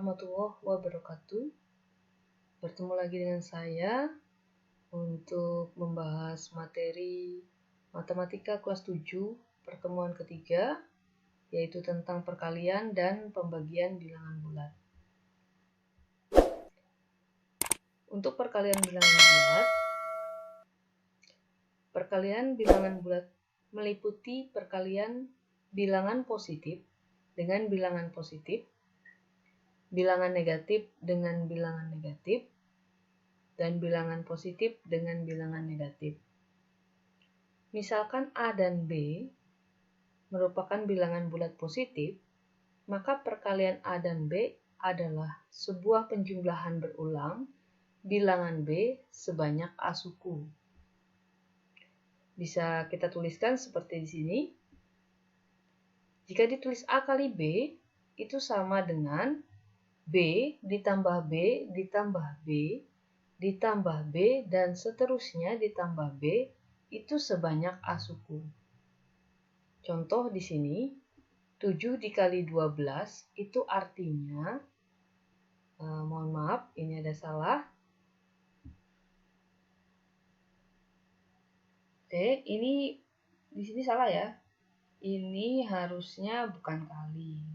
warahmatullahi wabarakatuh. Bertemu lagi dengan saya untuk membahas materi Matematika kelas 7 pertemuan ketiga, yaitu tentang perkalian dan pembagian bilangan bulat. Untuk perkalian bilangan bulat meliputi perkalian bilangan positif dengan bilangan positif, bilangan negatif dengan bilangan negatif, dan bilangan positif dengan bilangan negatif. Misalkan A dan B merupakan bilangan bulat positif, maka perkalian A dan B adalah sebuah penjumlahan berulang bilangan B sebanyak A suku. Bisa kita tuliskan seperti di sini. Jika ditulis A kali B, itu sama dengan B ditambah B ditambah B ditambah B dan seterusnya ditambah B itu sebanyak A suku. Contoh di sini, 7 dikali 12 itu artinya, mohon maaf ini ada salah. Oke, ini di sini salah ya. Ini harusnya bukan kali.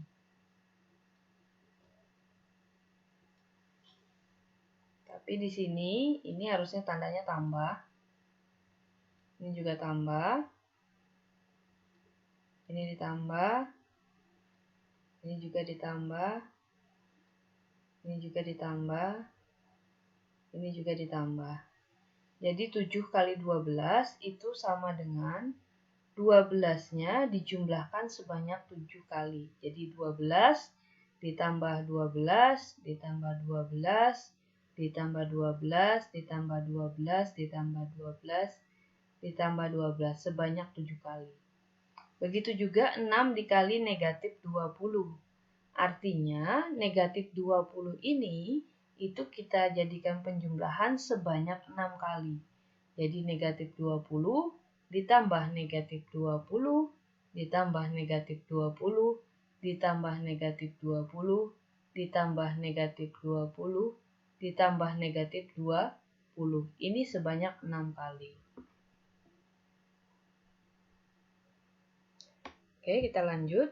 Tapi di sini ini harusnya tandanya tambah. Ini juga tambah. Ini ditambah. Ini juga ditambah. Ini juga ditambah. Ini juga ditambah. Jadi 7 kali 12 itu sama dengan 12-nya dijumlahkan sebanyak 7 kali. Jadi 12 ditambah 12 ditambah 12 ditambah 12 ditambah 12 ditambah 12 ditambah 12 sebanyak 7 kali. Begitu juga 6 dikali negatif 20. Artinya negatif 20 ini itu kita jadikan penjumlahan sebanyak 6 kali. Jadi negatif 20 ditambah negatif 20 ditambah negatif 20 ditambah negatif 20 ditambah negatif 20 ditambah negatif 20. Ini sebanyak 6 kali. Oke, kita lanjut.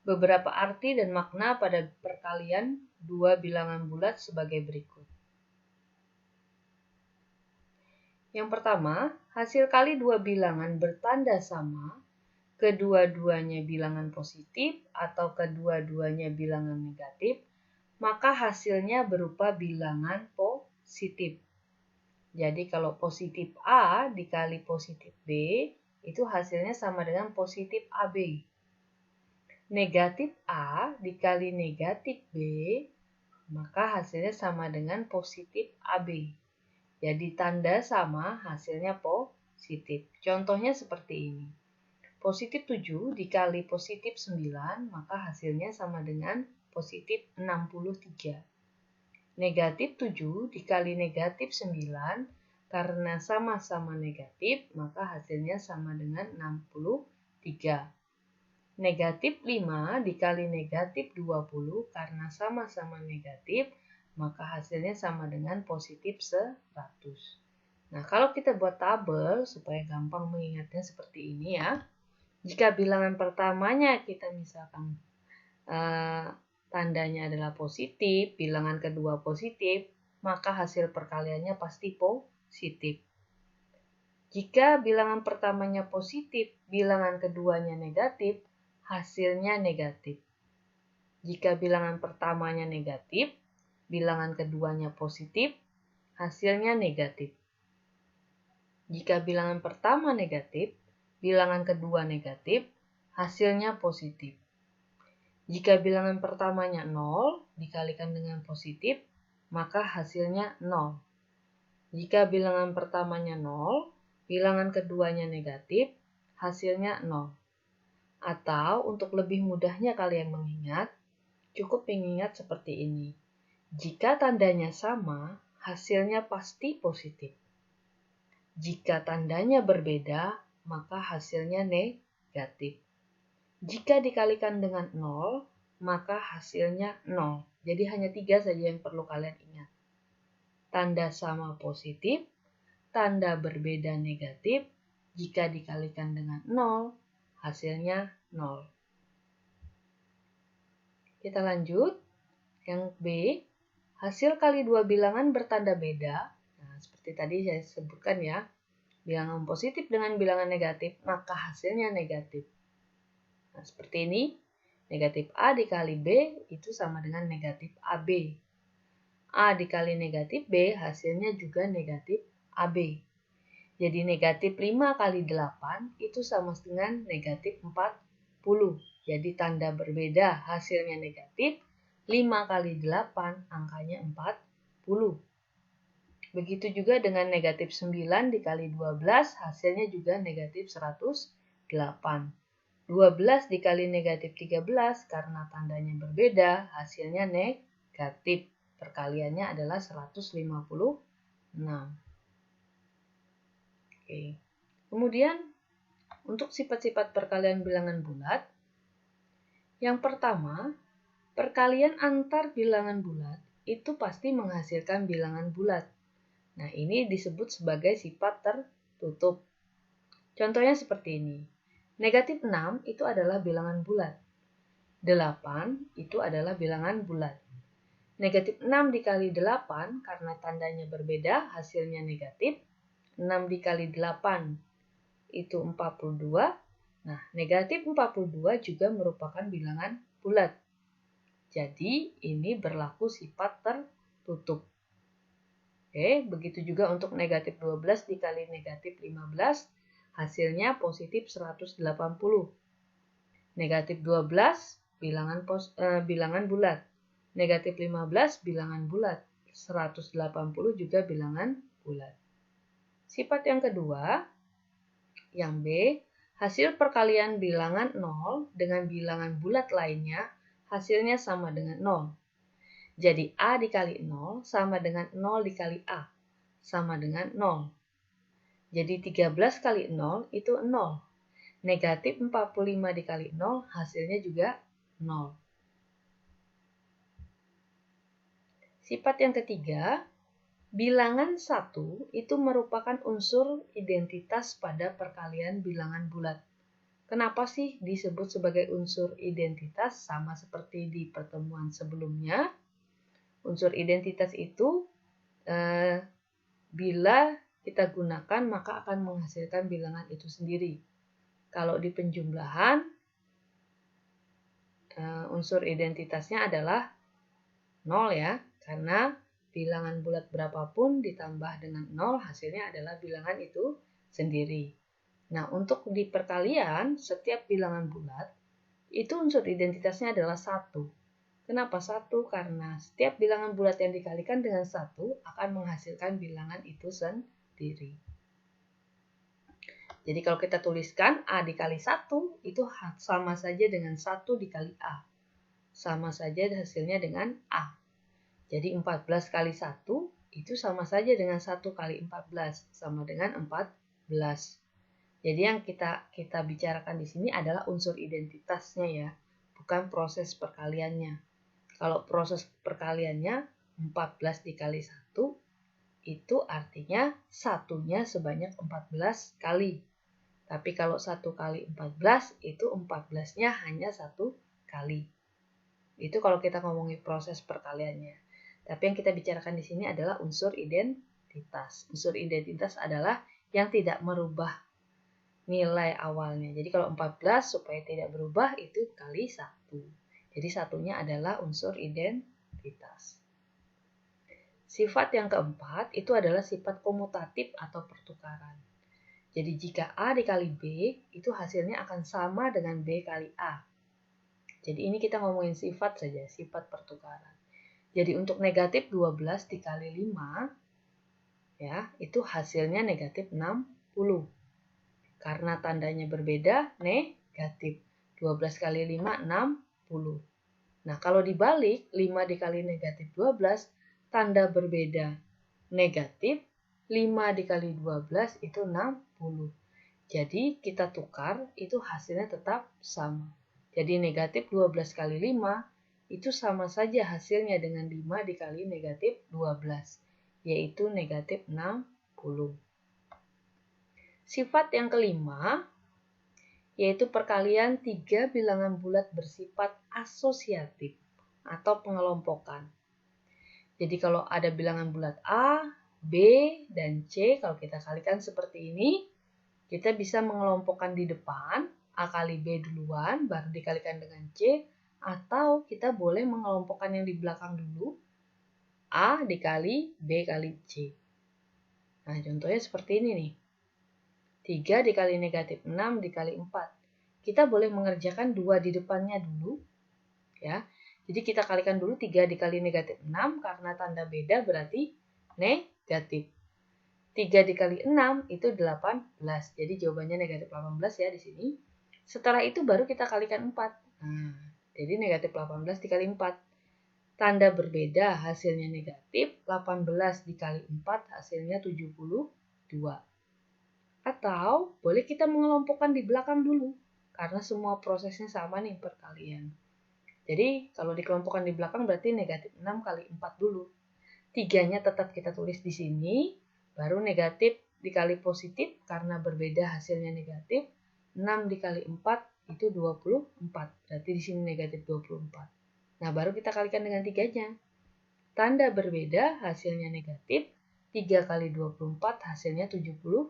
Beberapa arti dan makna pada perkalian dua bilangan bulat sebagai berikut. Yang pertama, hasil kali dua bilangan bertanda sama, kedua-duanya bilangan positif atau kedua-duanya bilangan negatif, maka hasilnya berupa bilangan positif. Jadi kalau positif A dikali positif B, itu hasilnya sama dengan positif AB. Negatif A dikali negatif B, maka hasilnya sama dengan positif AB. Jadi tanda sama, hasilnya positif. Contohnya seperti ini. Positif 7 dikali positif 9, maka hasilnya sama dengan positif 63. Negatif 7 dikali negatif 9, karena sama-sama negatif, maka hasilnya sama dengan 63. Negatif 5 dikali negatif 20, karena sama-sama negatif, maka hasilnya sama dengan positif 100. Nah, kalau kita buat tabel, supaya gampang mengingatnya seperti ini ya. Jika bilangan pertamanya kita misalkan tandanya adalah positif, bilangan kedua positif, maka hasil perkaliannya pasti positif. Jika bilangan pertamanya positif, bilangan keduanya negatif, hasilnya negatif. Jika bilangan pertamanya negatif, bilangan keduanya positif, hasilnya negatif. Jika bilangan pertama negatif, bilangan kedua negatif, hasilnya positif. Jika bilangan pertamanya 0 dikalikan dengan positif, maka hasilnya 0. Jika bilangan pertamanya 0, bilangan keduanya negatif, hasilnya 0. Atau untuk lebih mudahnya kalian mengingat, cukup mengingat seperti ini. Jika tandanya sama, hasilnya pasti positif. Jika tandanya berbeda, maka hasilnya negatif. Jika dikalikan dengan 0, maka hasilnya 0. Jadi hanya 3 saja yang perlu kalian ingat. Tanda sama positif, tanda berbeda negatif, jika dikalikan dengan 0, hasilnya 0. Kita lanjut. Yang B, hasil kali dua bilangan bertanda beda. Nah, seperti tadi saya sebutkan ya, bilangan positif dengan bilangan negatif, maka hasilnya negatif. Nah, seperti ini, negatif A dikali B itu sama dengan negatif AB. A dikali negatif B, hasilnya juga negatif AB. Jadi negatif 5 kali 8 itu sama dengan negatif 40. Jadi tanda berbeda, hasilnya negatif. 5 kali 8, angkanya 40. Begitu juga dengan negatif 9 dikali 12, hasilnya juga negatif 108. 12 dikali negatif 13, karena tandanya berbeda, hasilnya negatif. Perkaliannya adalah 156. Oke. Kemudian, untuk sifat-sifat perkalian bilangan bulat, yang pertama, perkalian antar bilangan bulat itu pasti menghasilkan bilangan bulat. Nah, ini disebut sebagai sifat tertutup. Contohnya seperti ini. Negatif 6 itu adalah bilangan bulat. 8 itu adalah bilangan bulat. Negatif 6 dikali 8 karena tandanya berbeda, hasilnya negatif. 6 dikali 8 itu 42. Nah, negatif 42 juga merupakan bilangan bulat. Jadi, ini berlaku sifat tertutup. Oke, begitu juga untuk negatif 12 dikali negatif 15, hasilnya positif 180. Negatif 12, bilangan bulat. Negatif 15, bilangan bulat. 180 juga bilangan bulat. Sifat yang kedua, yang B, hasil perkalian bilangan 0 dengan bilangan bulat lainnya, hasilnya sama dengan 0. Jadi A dikali 0 sama dengan 0 dikali A, sama dengan 0. Jadi 13 kali 0 itu 0. Negatif 45 dikali 0, hasilnya juga 0. Sifat yang ketiga, bilangan 1 itu merupakan unsur identitas pada perkalian bilangan bulat. Kenapa sih disebut sebagai unsur identitas? Sama seperti di pertemuan sebelumnya. Unsur identitas itu bila kita gunakan maka akan menghasilkan bilangan itu sendiri. Kalau di penjumlahan, unsur identitasnya adalah 0 ya, karena bilangan bulat berapapun ditambah dengan 0 hasilnya adalah bilangan itu sendiri. Nah, untuk di perkalian, setiap bilangan bulat itu unsur identitasnya adalah 1. Kenapa 1? Karena setiap bilangan bulat yang dikalikan dengan 1 akan menghasilkan bilangan itu sendiri. Jadi kalau kita tuliskan A dikali 1 itu sama saja dengan 1 dikali A. Sama saja hasilnya dengan A. Jadi 14 kali 1 itu sama saja dengan 1 kali 14. Sama dengan 14. Jadi yang kita bicarakan di sini adalah unsur identitasnya ya. Bukan proses perkaliannya. Kalau proses perkaliannya 14 dikali 1, itu artinya satunya sebanyak 14 kali. Tapi kalau 1 kali 14, itu 14-nya hanya 1 kali. Itu kalau kita ngomongin proses perkaliannya. Tapi yang kita bicarakan di sini adalah unsur identitas. Unsur identitas adalah yang tidak merubah nilai awalnya. Jadi kalau 14 supaya tidak berubah itu kali 1. Jadi satunya adalah unsur identitas. Sifat yang keempat itu adalah sifat komutatif atau pertukaran. Jadi jika A dikali B, itu hasilnya akan sama dengan B kali A. Jadi ini kita ngomongin sifat saja, sifat pertukaran. Jadi untuk negatif 12 dikali 5, ya, itu hasilnya negatif 60. Karena tandanya berbeda, negatif. 12 kali 5, 60. Nah, kalau dibalik, 5 dikali negatif 12, tanda berbeda. Negatif, 5 dikali 12 itu 60. Jadi, kita tukar, itu hasilnya tetap sama. Jadi, negatif 12 kali 5, itu sama saja hasilnya dengan 5 dikali negatif 12, yaitu negatif 60. Sifat yang kelima, yaitu perkalian 3 bilangan bulat bersifat asosiatif atau pengelompokan. Jadi kalau ada bilangan bulat A, B, dan C, kalau kita kalikan seperti ini, kita bisa mengelompokkan di depan, A kali B duluan, baru dikalikan dengan C, atau kita boleh mengelompokkan yang di belakang dulu, A dikali B kali C. Nah, contohnya seperti ini nih. 3 dikali negatif 6 dikali 4. Kita boleh mengerjakan 2 di depannya dulu, ya. Jadi kita kalikan dulu 3 dikali negatif 6, karena tanda beda berarti negatif. 3 dikali 6 itu 18. Jadi jawabannya negatif 18 ya di sini. Setelah itu baru kita kalikan 4. Nah, jadi negatif 18 dikali 4. Tanda berbeda hasilnya negatif. 18 dikali 4 hasilnya 72. Atau boleh kita mengelompokkan di belakang dulu. Karena semua prosesnya sama nih perkalian. Jadi kalau dikelompokkan di belakang berarti negatif 6 kali 4 dulu. 3-nya tetap kita tulis di sini. Baru negatif dikali positif karena berbeda hasilnya negatif. 6 dikali 4 itu 24. Berarti di sini negatif 24. Nah, baru kita kalikan dengan 3-nya. Tanda berbeda hasilnya negatif. 3 kali 24 hasilnya 72.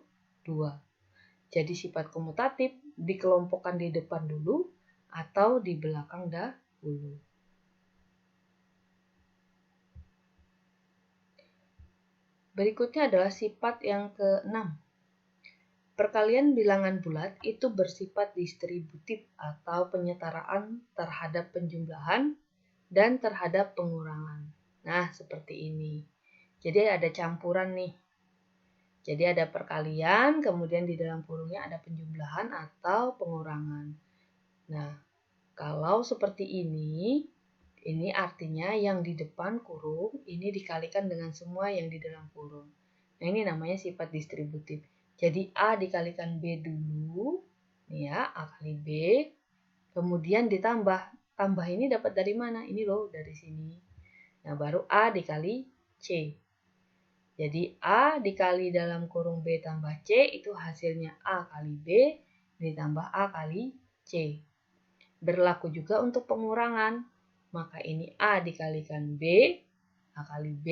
Jadi sifat komutatif dikelompokkan di depan dulu atau di belakang dahulu. Berikutnya adalah sifat yang ke-6. Perkalian bilangan bulat itu bersifat distributif atau penyetaraan terhadap penjumlahan dan terhadap pengurangan. Nah, seperti ini. Jadi ada campuran nih. Jadi ada perkalian, kemudian di dalam kurungnya ada penjumlahan atau pengurangan. Nah, kalau seperti ini artinya yang di depan kurung ini dikalikan dengan semua yang di dalam kurung. Nah, ini namanya sifat distributif. Jadi A dikalikan B dulu, nih ya, A kali B. Kemudian ditambah. Tambah ini dapat dari mana? Ini loh, dari sini. Nah, baru A dikali C. Jadi A dikali dalam kurung B tambah C itu hasilnya A kali B ditambah A kali C. Berlaku juga untuk pengurangan. Maka ini A dikalikan B, A kali B,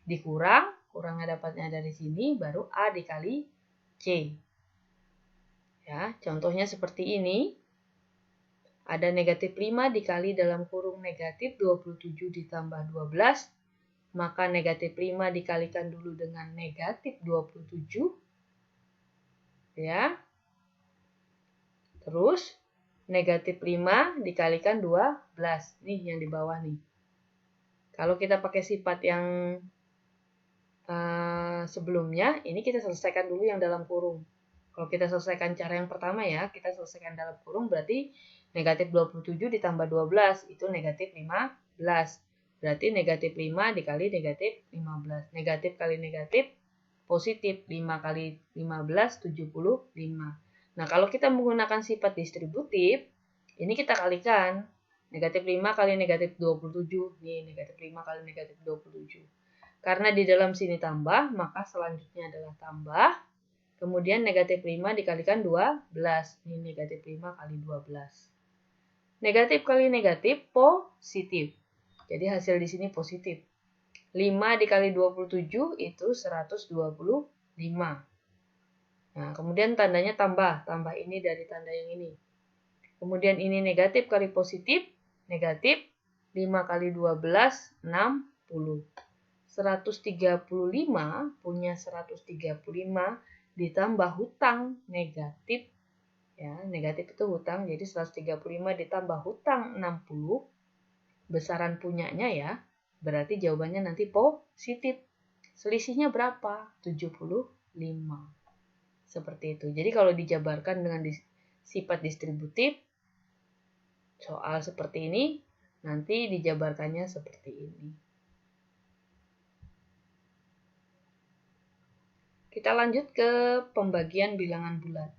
dikurang, kurangnya dapatnya dari sini, baru A dikali C. Ya, contohnya seperti ini. Ada negatif 5 dikali dalam kurung negatif 27 ditambah 12. Maka negatif 5 dikalikan dulu dengan negatif 27. Ya. Terus negatif 5 dikalikan 12. Nih yang di bawah nih. Kalau kita pakai sifat yang sebelumnya, ini kita selesaikan dulu yang dalam kurung. Kalau kita selesaikan cara yang pertama ya, kita selesaikan dalam kurung berarti negatif 27 ditambah 12 itu negatif 15. Berarti negatif 5 dikali negatif 15. Negatif kali negatif positif. 5 kali 15, 75. Nah, kalau kita menggunakan sifat distributif, ini kita kalikan. Negatif 5 kali negatif 27. Nih, negatif 5 kali negatif 27. Karena di dalam sini tambah, maka selanjutnya adalah tambah. Kemudian negatif 5 dikalikan 12. Ini negatif 5 kali 12. Negatif kali negatif positif. Jadi hasil di sini positif. 5 dikali 27 itu 125. Nah, kemudian tandanya tambah. Tambah ini dari tanda yang ini. Kemudian ini negatif kali positif. Negatif. 5 kali 12, 60. 135 punya 135 ditambah hutang negatif. Ya, negatif itu hutang. Jadi 135 ditambah hutang 60. Besaran punyanya ya. Berarti jawabannya nanti positif. Selisihnya berapa? 75. Seperti itu. Jadi kalau dijabarkan dengan sifat distributif, soal seperti ini, nanti dijabarkannya seperti ini. Kita lanjut ke pembagian bilangan bulat.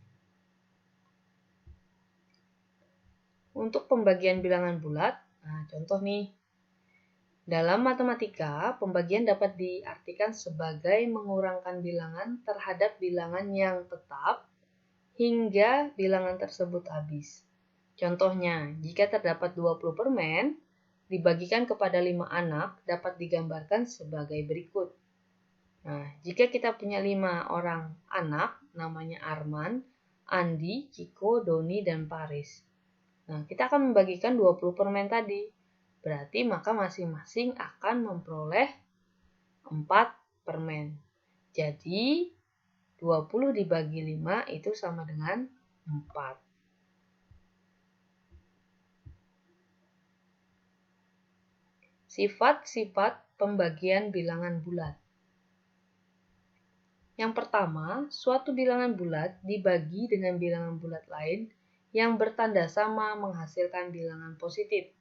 Untuk pembagian bilangan bulat, Nah, contoh nih. Dalam matematika, pembagian dapat diartikan sebagai mengurangkan bilangan terhadap bilangan yang tetap hingga bilangan tersebut habis. Contohnya, jika terdapat 20 permen, dibagikan kepada 5 anak dapat digambarkan sebagai berikut. Nah, jika kita punya 5 orang anak, namanya Arman, Andi, Ciko, Doni, dan Paris. Nah, kita akan membagikan 20 permen tadi. Berarti maka masing-masing akan memperoleh 4 permen. Jadi, 20 dibagi 5 itu sama dengan 4. Sifat-sifat pembagian bilangan bulat. Yang pertama, suatu bilangan bulat dibagi dengan bilangan bulat lain yang bertanda sama menghasilkan bilangan positif.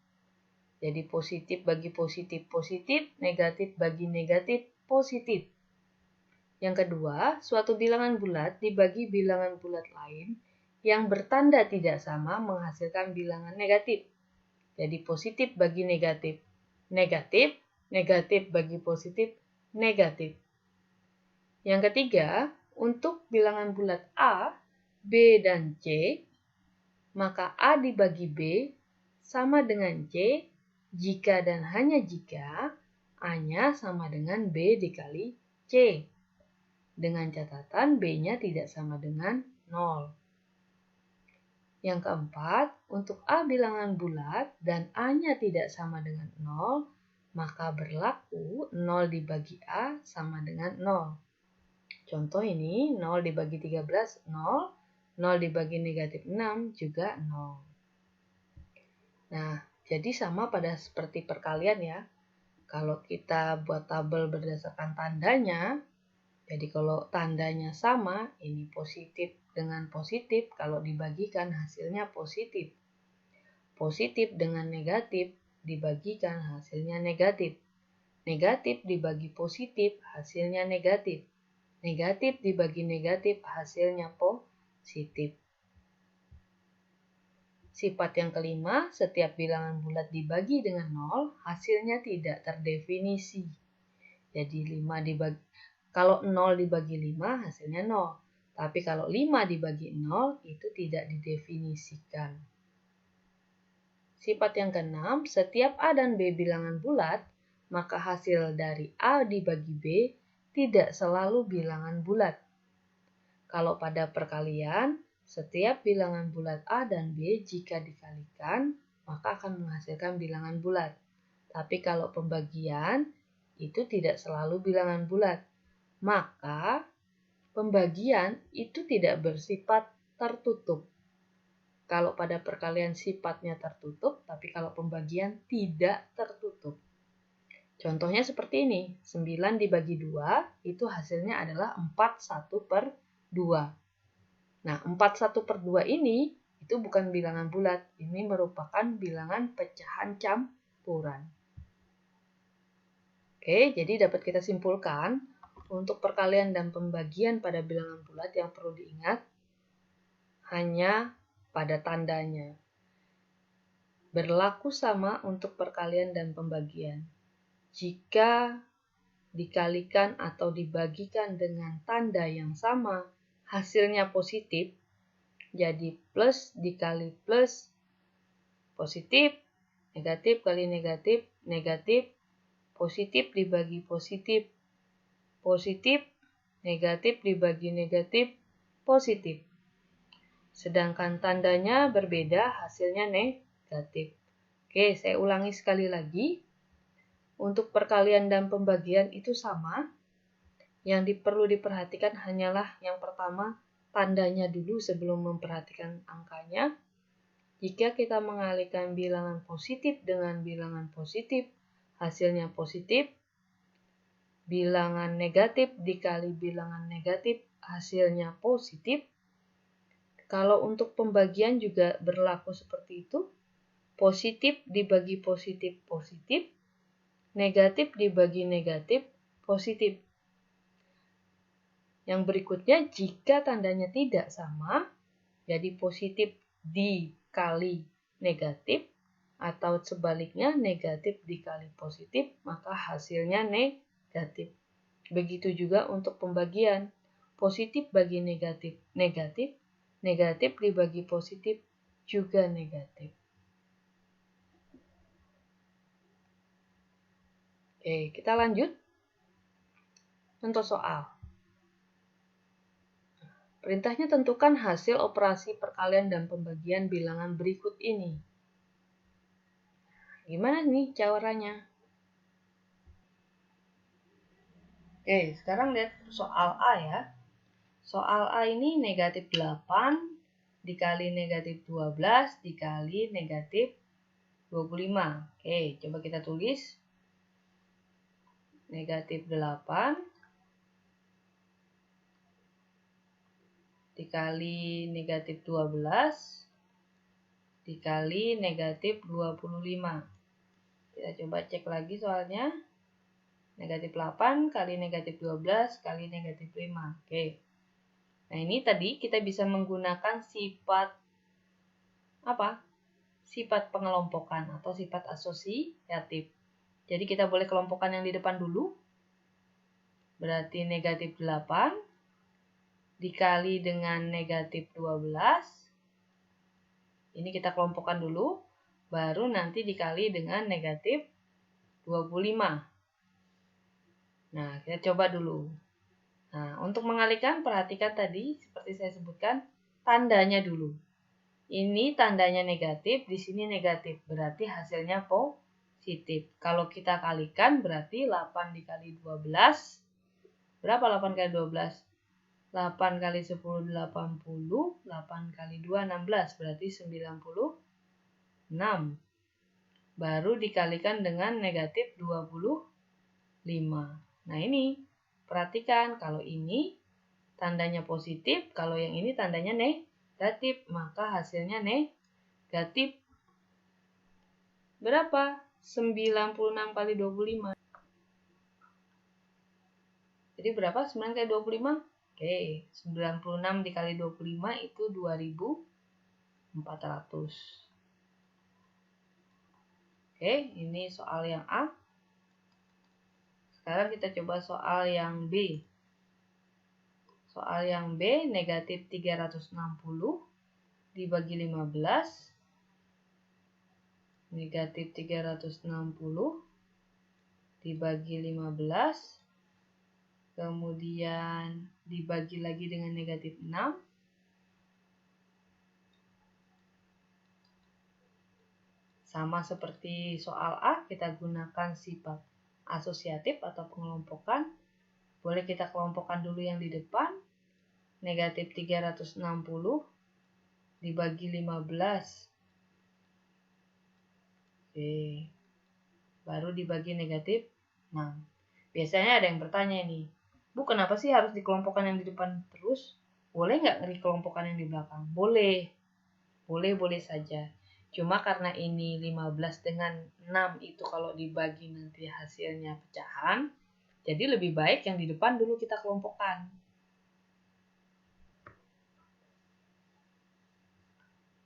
Jadi positif bagi positif positif, negatif bagi negatif positif. Yang kedua, suatu bilangan bulat dibagi bilangan bulat lain yang bertanda tidak sama menghasilkan bilangan negatif. Jadi positif bagi negatif, negatif, negatif bagi positif, negatif. Yang ketiga, untuk bilangan bulat A, B, dan C, maka A dibagi B sama dengan C jika dan hanya jika A-nya sama dengan B dikali C. Dengan catatan B-nya tidak sama dengan 0. Yang keempat, untuk A bilangan bulat dan A-nya tidak sama dengan 0, maka berlaku 0 dibagi A sama dengan 0. Contoh ini, 0 dibagi 13, 0. 0 dibagi negatif 6 juga 0. Nah, jadi sama pada seperti perkalian ya. Kalau kita buat tabel berdasarkan tandanya, jadi kalau tandanya sama, ini positif dengan positif, kalau dibagikan hasilnya positif. Positif dengan negatif, dibagikan hasilnya negatif. Negatif dibagi positif, hasilnya negatif. Negatif dibagi negatif, hasilnya positif. Sifat yang kelima, setiap bilangan bulat dibagi dengan 0, hasilnya tidak terdefinisi. Jadi kalau 0 dibagi 5, hasilnya 0. Tapi kalau 5 dibagi 0, itu tidak didefinisikan. Sifat yang keenam, setiap A dan B bilangan bulat, maka hasil dari A dibagi B tidak selalu bilangan bulat. Kalau pada perkalian, setiap bilangan bulat A dan B jika dikalikan, maka akan menghasilkan bilangan bulat. Tapi kalau pembagian, itu tidak selalu bilangan bulat. Maka, pembagian itu tidak bersifat tertutup. Kalau pada perkalian sifatnya tertutup, tapi kalau pembagian tidak tertutup. Contohnya seperti ini, 9 dibagi 2, itu hasilnya adalah 41/2. Nah, 41/2 ini itu bukan bilangan bulat, ini merupakan bilangan pecahan campuran. Oke, jadi dapat kita simpulkan, untuk perkalian dan pembagian pada bilangan bulat yang perlu diingat hanya pada tandanya. Berlaku sama untuk perkalian dan pembagian. Jika dikalikan atau dibagikan dengan tanda yang sama, hasilnya positif, jadi plus dikali plus, positif, negatif kali negatif, negatif, positif dibagi positif, positif, negatif dibagi negatif, positif. Sedangkan tandanya berbeda, hasilnya negatif. Oke, saya ulangi sekali lagi. Untuk perkalian dan pembagian itu sama. Yang perlu diperhatikan hanyalah yang pertama, tandanya dulu sebelum memperhatikan angkanya. Jika kita mengalihkan bilangan positif dengan bilangan positif, hasilnya positif. Bilangan negatif dikali bilangan negatif, hasilnya positif. Kalau untuk pembagian juga berlaku seperti itu. Positif dibagi positif, positif. Negatif dibagi negatif, positif. Yang berikutnya, jika tandanya tidak sama, jadi positif dikali negatif, atau sebaliknya negatif dikali positif, maka hasilnya negatif. Begitu juga untuk pembagian. Positif bagi negatif, negatif. Negatif dibagi positif, juga negatif. Oke, kita lanjut untuk soal. Perintahnya tentukan hasil operasi perkalian dan pembagian bilangan berikut ini. Gimana nih caranya? Oke, sekarang lihat soal A ya. Soal A ini negatif 8 dikali negatif 12 dikali negatif 25. Oke, coba kita tulis. Negatif 8 dikali negatif 12 dikali negatif 25. Kita coba cek lagi soalnya. Negatif 8 kali negatif 12 kali negatif 5. Oke. Nah, ini tadi kita bisa menggunakan sifat apa? Sifat pengelompokan atau sifat asosiatif. Jadi kita boleh kelompokkan yang di depan dulu. Berarti negatif 8 dikali dengan negatif 12. Ini kita kelompokkan dulu. Baru nanti dikali dengan negatif 25. Nah, kita coba dulu. Nah, untuk mengalihkan, perhatikan tadi, seperti saya sebutkan, tandanya dulu. Ini tandanya negatif, di sini negatif. Berarti hasilnya positif. Kalau kita kalikan, berarti 8 dikali 12. Berapa 8 kali 12? 8 kali 10, 80. 8 kali 2, 16. Berarti 96. Baru dikalikan dengan negatif 25. Nah, ini. Perhatikan, kalau ini tandanya positif, kalau yang ini tandanya negatif, maka hasilnya negatif. Berapa? 96 kali 25. Jadi berapa? 9 kali 25? Oke, 96 dikali 25 itu 2400. Oke, ini soal yang A. Sekarang kita coba soal yang B. Soal yang B, negatif 360 dibagi 15. Negatif 360 dibagi 15. Kemudian dibagi lagi dengan negatif 6. Sama seperti soal A, kita gunakan sifat asosiatif atau pengelompokan. Boleh kita kelompokkan dulu yang di depan. Negatif 360 dibagi 15. Oke. Baru dibagi negatif 6. Biasanya ada yang bertanya nih, Bu, kenapa sih harus dikelompokkan yang di depan terus? Boleh nggak dikelompokkan yang di belakang? Boleh. Boleh saja. Cuma karena ini 15 dengan 6 itu kalau dibagi nanti hasilnya pecahan, jadi lebih baik yang di depan dulu kita kelompokkan.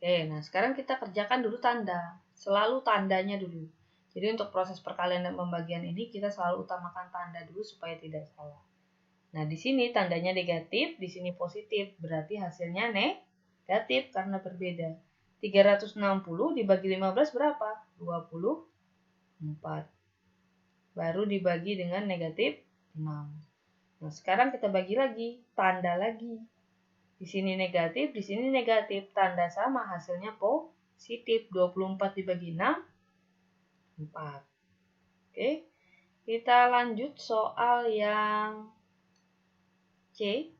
Oke, nah sekarang kita kerjakan dulu tanda. Selalu tandanya dulu. Jadi untuk proses perkalian dan pembagian ini kita selalu utamakan tanda dulu supaya tidak salah. Nah, di sini tandanya negatif, di sini positif. Berarti hasilnya negatif karena berbeda. 360 dibagi 15 berapa? 24. Baru dibagi dengan negatif 6. Nah, sekarang kita bagi lagi, tanda lagi. Di sini negatif, di sini negatif. Tanda sama, hasilnya positif. 24 dibagi 6, 4. Oke, kita lanjut soal yang C.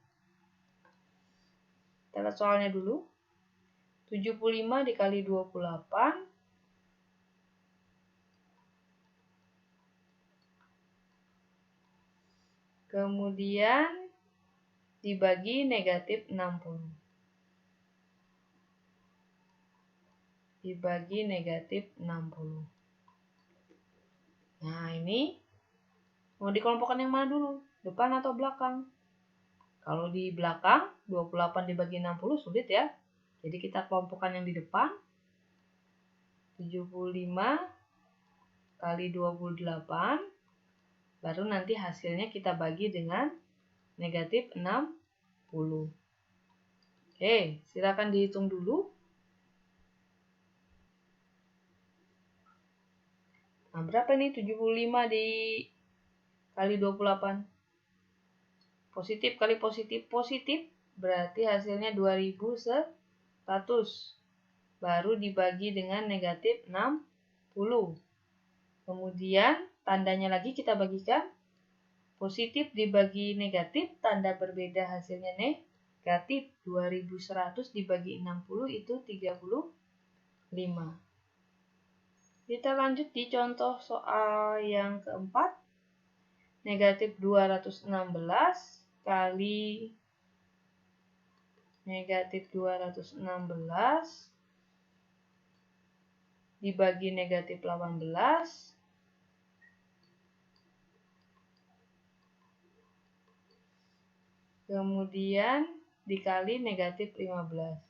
Kita lihat soalnya dulu. 75 dikali 28. Kemudian dibagi negatif 60. Dibagi negatif 60. Nah, ini mau dikelompokkan yang mana dulu? Depan atau belakang? Kalau di belakang, 28 dibagi 60 sulit ya. Jadi kita kelompokkan yang di depan. 75 kali 28, baru nanti hasilnya kita bagi dengan negatif 60. Oke, silakan dihitung dulu. Nah, berapa nih 75 kali 28? Positif kali positif, positif. Berarti hasilnya 2100. Baru dibagi dengan negatif 60. Kemudian tandanya lagi kita bagikan. Positif dibagi negatif, tanda berbeda hasilnya negatif. 2100 dibagi 60 itu 35. Kita lanjut di contoh soal yang keempat. Negatif 216 kali negatif 216 dibagi negatif 18 kemudian dikali negatif 15.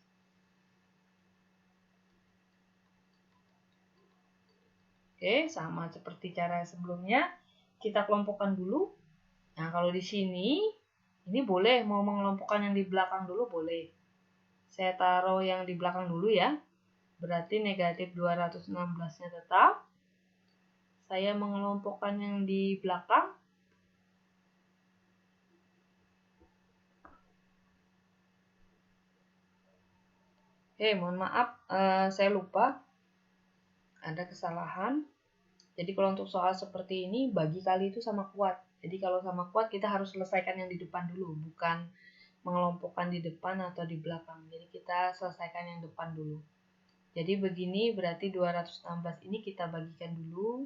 Oke, sama seperti cara sebelumnya, kita kelompokkan dulu. Nah, kalau di sini, ini boleh mau mengelompokkan yang di belakang dulu, boleh. Saya taruh yang di belakang dulu ya. Berarti negatif 216-nya tetap. Saya mengelompokkan yang di belakang. Mohon maaf, saya lupa. Ada kesalahan. Jadi kalau untuk soal seperti ini, bagi kali itu sama kuat. Jadi kalau sama kuat, kita harus selesaikan yang di depan dulu, bukan mengelompokkan di depan atau di belakang. Jadi kita selesaikan yang depan dulu. Jadi begini, berarti 216 ini kita bagikan dulu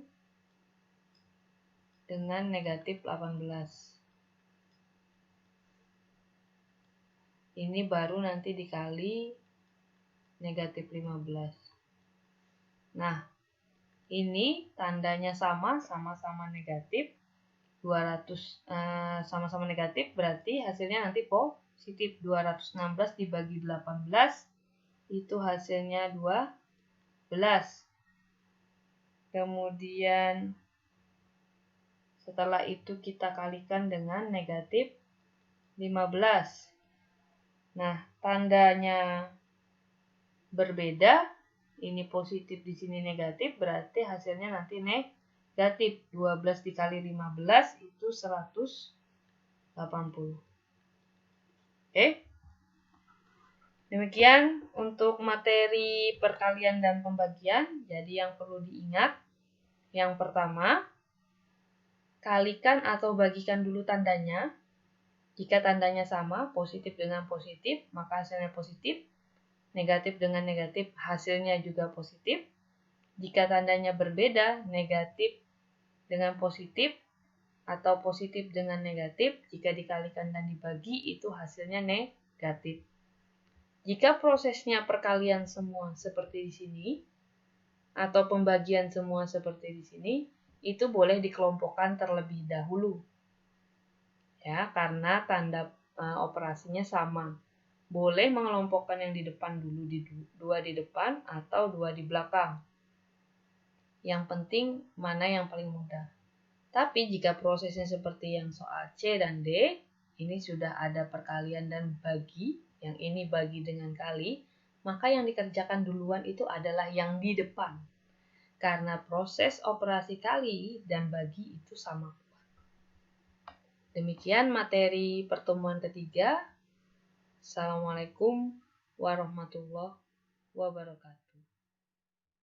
dengan negatif 18. Ini baru nanti dikali negatif 15. Nah, ini tandanya sama-sama negatif. 200 sama-sama negatif berarti hasilnya nanti positif. 216 dibagi 18 itu hasilnya 12. Kemudian setelah itu kita kalikan dengan negatif 15. Nah, tandanya berbeda. Ini positif, di sini negatif, berarti hasilnya nanti negatif. 12 dikali 15 itu 180. Oke. Demikian untuk materi perkalian dan pembagian. Jadi yang perlu diingat, yang pertama, kalikan atau bagikan dulu tandanya. Jika tandanya sama, positif dengan positif, maka hasilnya positif. Negatif dengan negatif, hasilnya juga positif. Jika tandanya berbeda, negatif dengan positif atau positif dengan negatif, jika dikalikan dan dibagi, itu hasilnya negatif. Jika prosesnya perkalian semua seperti di sini, atau pembagian semua seperti di sini, itu boleh dikelompokkan terlebih dahulu. Ya, karena tanda operasinya sama. Boleh mengelompokkan yang di depan dulu, dua di depan atau dua di belakang. Yang penting mana yang paling mudah. Tapi jika prosesnya seperti yang soal C dan D, ini sudah ada perkalian dan bagi, yang ini bagi dengan kali, maka yang dikerjakan duluan itu adalah yang di depan. Karena proses operasi kali dan bagi itu sama. Demikian materi pertemuan ketiga. Assalamualaikum warahmatullahi wabarakatuh.